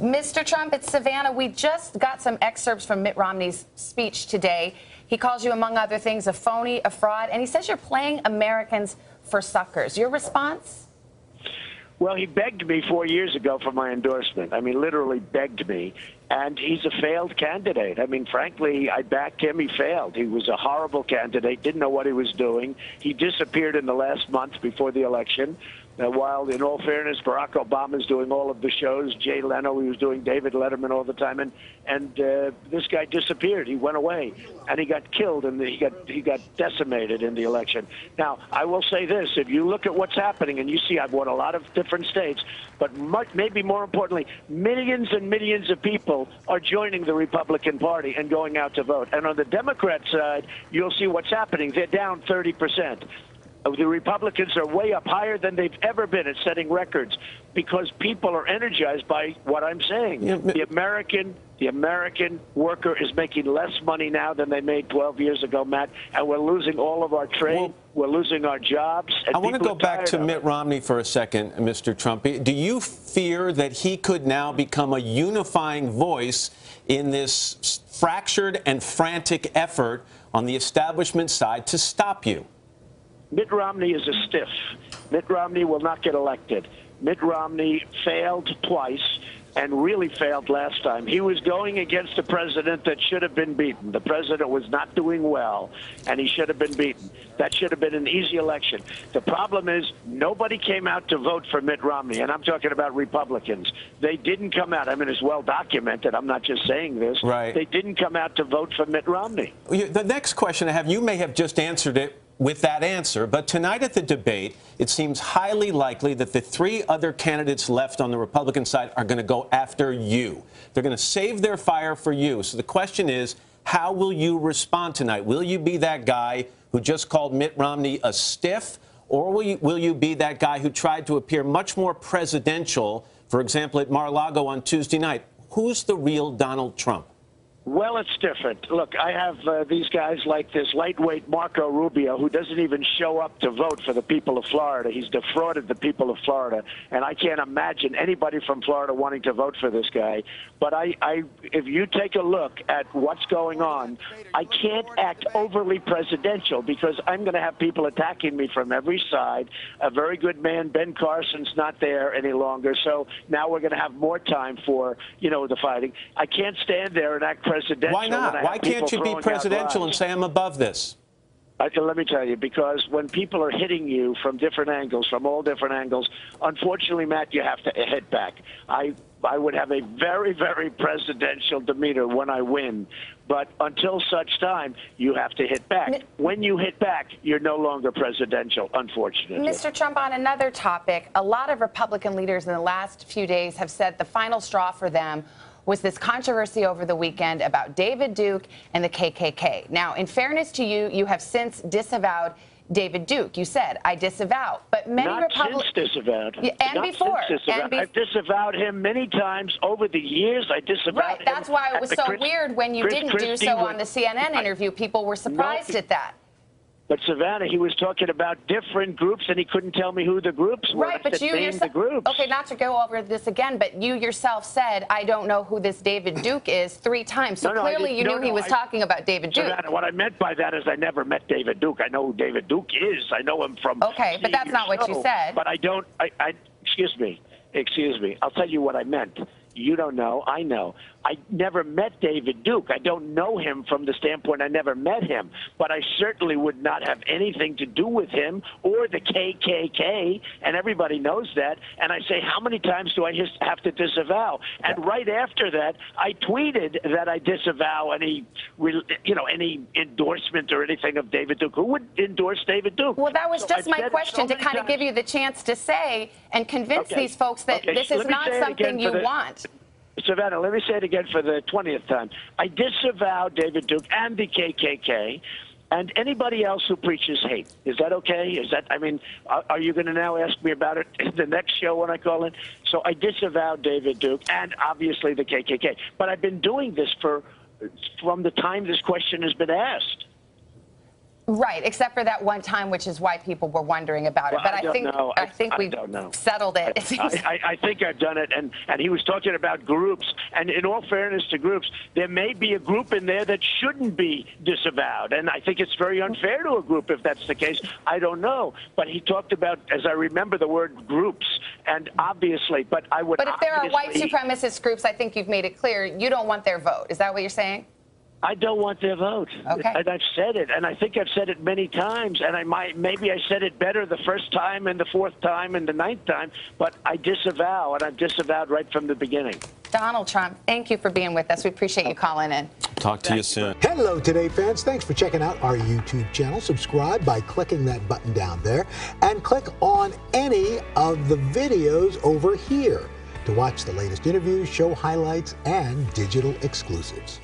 Mr. Trump, it's Savannah. We just got some excerpts from Mitt Romney's speech today. He calls you, among other things, a phony, a fraud, and he says you're playing Americans for suckers. Your response? Well, he begged me 4 years ago for my endorsement. I mean, literally begged me. And he's a failed candidate. I mean, frankly, I backed him. He failed. He was a horrible candidate, didn't know what he was doing. He disappeared in the last month before the election. While, in all fairness, Barack Obama's doing all of the shows. Jay Leno, he was doing David Letterman all the time. And this guy disappeared. He went away. And he got killed, and he got decimated in the election. Now, I will say this. If you look at what's happening, and you see I've won a lot of different states, but maybe more importantly, millions and millions of people are joining the Republican Party and going out to vote. And on the Democrat side, you'll see what's happening. They're down 30%. The Republicans are way up higher than they've ever been at setting records because people are energized by what I'm saying. Yeah. The American worker is making less money now than they made 12 years ago, Matt, and we're losing all of our trade. We're losing our jobs. I want to go back to Mitt Romney for a second, Mr. Trump. Do you fear that he could now become a unifying voice in this fractured and frantic effort on the establishment side to stop you? Mitt Romney is a stiff. Mitt Romney will not get elected. Mitt Romney failed twice and really failed last time. He was going against a president that should have been beaten. The president was not doing well, and he should have been beaten. That should have been an easy election. The problem is nobody came out to vote for Mitt Romney, and I'm talking about Republicans. They didn't come out. I mean, it's well documented. I'm not just saying this. Right. They didn't come out to vote for Mitt Romney. The next question I have, you may have just answered it with that answer, but tonight at the debate, it seems highly likely that the three other candidates left on the Republican side are going to go after you. They're going to save their fire for you. So the question is, how will you respond tonight? Will you be that guy who just called Mitt Romney a stiff, or will you be that guy who tried to appear much more presidential, for example, at Mar-a-Lago on Tuesday night? Who's the real Donald Trump? Well, it's different. Look, I have these guys like this lightweight Marco Rubio, who doesn't even show up to vote for the people of Florida. He's defrauded the people of Florida, and I can't imagine anybody from Florida wanting to vote for this guy. But if you take a look at what's going on, I can't act overly presidential because I'm going to have people attacking me from every side. A very good man, Ben Carson's not there any longer, so now we're going to have more time for, the fighting. I can't stand there and act presidential. Why not? Why can't you be presidential and say I'm above this? Let me tell you, because when people are hitting you from different angles, from all different angles, unfortunately, Matt, you have to hit back. I would have a very, very presidential demeanor when I win. But until such time, you have to hit back. When you hit back, you're no longer presidential, unfortunately. Mr. Trump, on another topic, a lot of Republican leaders in the last few days have said the final straw for them was this controversy over the weekend about David Duke and the KKK. Now, in fairness to you, you have since disavowed David Duke. You said, I disavow. But many Republicans... Not since disavowed. Yeah, and before. I've disavowed him many times over the years. I disavowed him. Right, that's why it was so weird when you didn't do so on the CNN interview. People were surprised at that. But, Savannah, he was talking about different groups, and he couldn't tell me who the groups were. Right, but you yourself... Okay, not to go over this again, but you yourself said, I don't know who this David Duke is 3 times. So clearly you knew he was talking about David Duke. Savannah, what I meant by that is I never met David Duke. I know who David Duke is. I know him from... Okay, but that's not what you said. But I don't... Excuse me. I'll tell you what I meant. You don't know. I know. I never met David Duke. I don't know him from the standpoint I never met him. But I certainly would not have anything to do with him or the KKK, and everybody knows that. And I say, how many times do I have to disavow? And right after that, I tweeted that I disavow any endorsement or anything of David Duke. Who would endorse David Duke? Well, that was just my question, to kind of give you the chance to say and convince these folks that this is not something you want. Savannah, let me say it again for the 20th time. I disavow David Duke and the KKK and anybody else who preaches hate. Is that okay? Are you going to now ask me about it in the next show when I call in? So I disavow David Duke and obviously the KKK. But I've been doing this from the time this question has been asked. Right, except for that one time, which is why people were wondering about it. Well, But I think we settled it. I think I've done it, and he was talking about groups. And in all fairness to groups, there may be a group in there that shouldn't be disavowed. And I think it's very unfair to a group if that's the case. I don't know. But he talked about, as I remember, the word groups. And obviously, but I would. But if there are white supremacist groups, I think you've made it clear you don't want their vote. Is that what you're saying? I don't want their vote. Okay. And I've said it, and I think I've said it many times, and maybe I said it better the first time and the fourth time and the ninth time, but I disavow, and I've disavowed right from the beginning. Donald Trump, thank you for being with us. We appreciate you calling in. Talk to you soon. Hello, Today fans. Thanks for checking out our YouTube channel. Subscribe by clicking that button down there, and click on any of the videos over here to watch the latest interviews, show highlights, and digital exclusives.